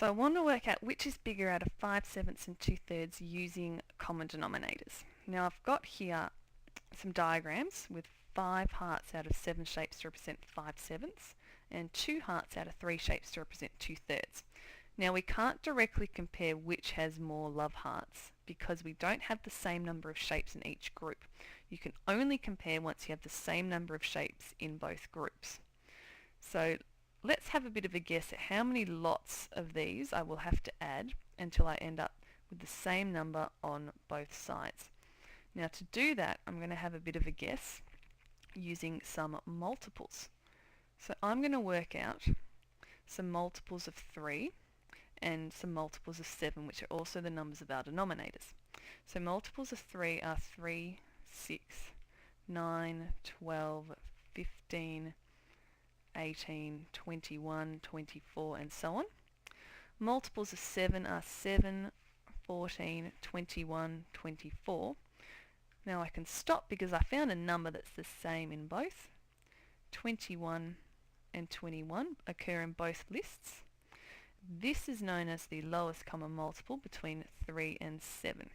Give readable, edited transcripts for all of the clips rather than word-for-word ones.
So I want to work out which is bigger out of 5/7 and 2/3 using common denominators. Now I've got here some diagrams with 5 hearts out of 7 shapes to represent 5/7 and 2 hearts out of 3 shapes to represent 2/3. Now we can't directly compare which has more love hearts because we don't have the same number of shapes in each group. You can only compare once you have the same number of shapes in both groups. So let's have a bit of a guess at how many lots of these I will have to add until I end up with the same number on both sides. Now to do that, I'm going to have a bit of a guess using some multiples. So I'm going to work out some multiples of 3 and some multiples of 7, which are also the numbers of our denominators. So multiples of 3 are 3, 6, 9, 12, 15, 18, 21, 24, and so on. Multiples of 7 are 7, 14, 21, 24. Now I can stop because I found a number that's the same in both. 21 and 21 occur in both lists. This is known as the lowest common multiple between 3 and 7.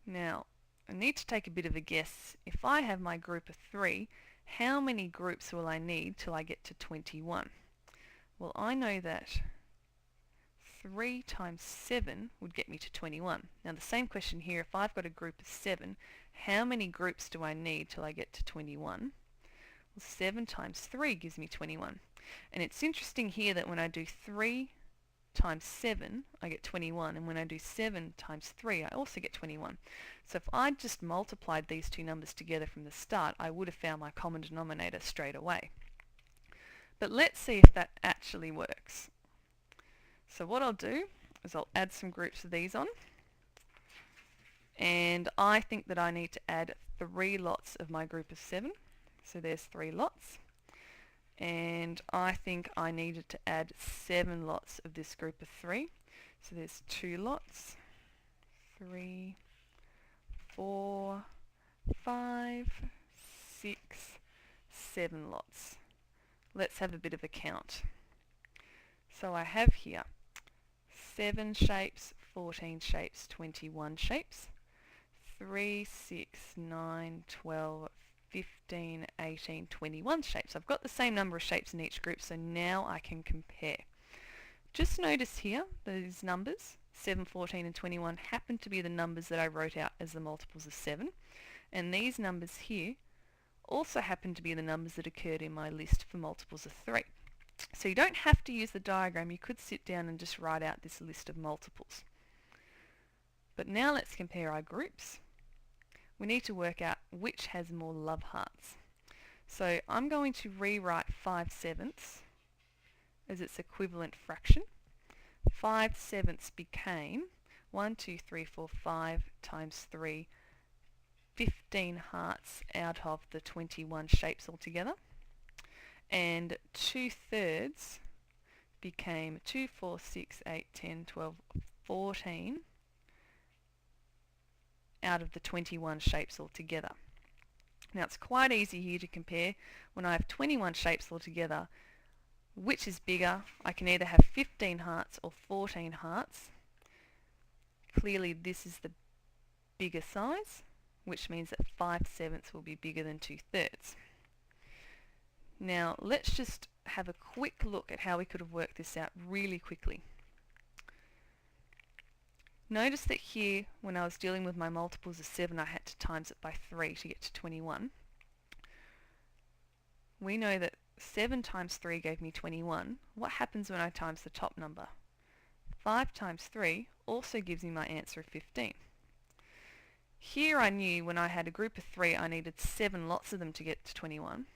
Now, I need to take a bit of a guess. If I have my group of 3, how many groups will I need till I get to 21? Well, I know that 3 times 7 would get me to 21. Now the same question here, if I've got a group of 7, how many groups do I need till I get to 21? Well, 7 times 3 gives me 21. And it's interesting here that when I do 3 times 7, I get 21, and when I do 7 times 3, I also get 21. So if I just multiplied these two numbers together from the start, I would have found my common denominator straight away. But let's see if that actually works. So what I'll do is I'll add some groups of these on, and I think that I need to add 3 lots of my group of 7. So there's 3 lots. And I think I needed to add 7 lots of this group of 3. So there's 2 lots, 3, 4, 5, 6, 7 lots. Let's have a bit of a count. So I have here 7 shapes, 14 shapes, 21 shapes, 3, 6, 9, 12, 15, 18, 21 shapes. I've got the same number of shapes in each group, so now I can compare. Just notice here, these numbers, 7, 14 and 21, happen to be the numbers that I wrote out as the multiples of 7, and these numbers here also happen to be the numbers that occurred in my list for multiples of 3. So you don't have to use the diagram, you could sit down and just write out this list of multiples. But now let's compare our groups. We need to work out which has more love hearts. So I'm going to rewrite 5/7 as its equivalent fraction. 5/7 became 1, 2, 3, 4, 5 times 3, 15 hearts out of the 21 shapes altogether. And 2/3 became 2, 4, 6, 8, 10, 12, 14 out of the 21 shapes altogether. Now it's quite easy here to compare. When I have 21 shapes altogether, which is bigger? I can either have 15 hearts or 14 hearts. Clearly this is the bigger size, which means that 5/7 will be bigger than 2/3. Now let's just have a quick look at how we could have worked this out really quickly. Notice that here, when I was dealing with my multiples of 7, I had to times it by 3 to get to 21. We know that 7 times 3 gave me 21. What happens when I times the top number? 5 times 3 also gives me my answer of 15. Here I knew when I had a group of 3 I needed 7 lots of them to get to 21.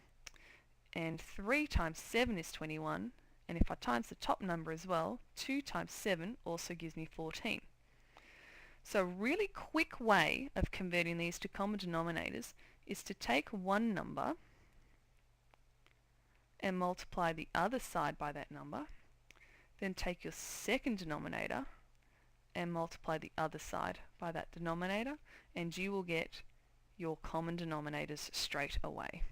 And 3 times 7 is 21, and if I times the top number as well, 2 times 7 also gives me 14. So a really quick way of converting these to common denominators is to take one number and multiply the other side by that number, then take your second denominator and multiply the other side by that denominator, and you will get your common denominators straight away.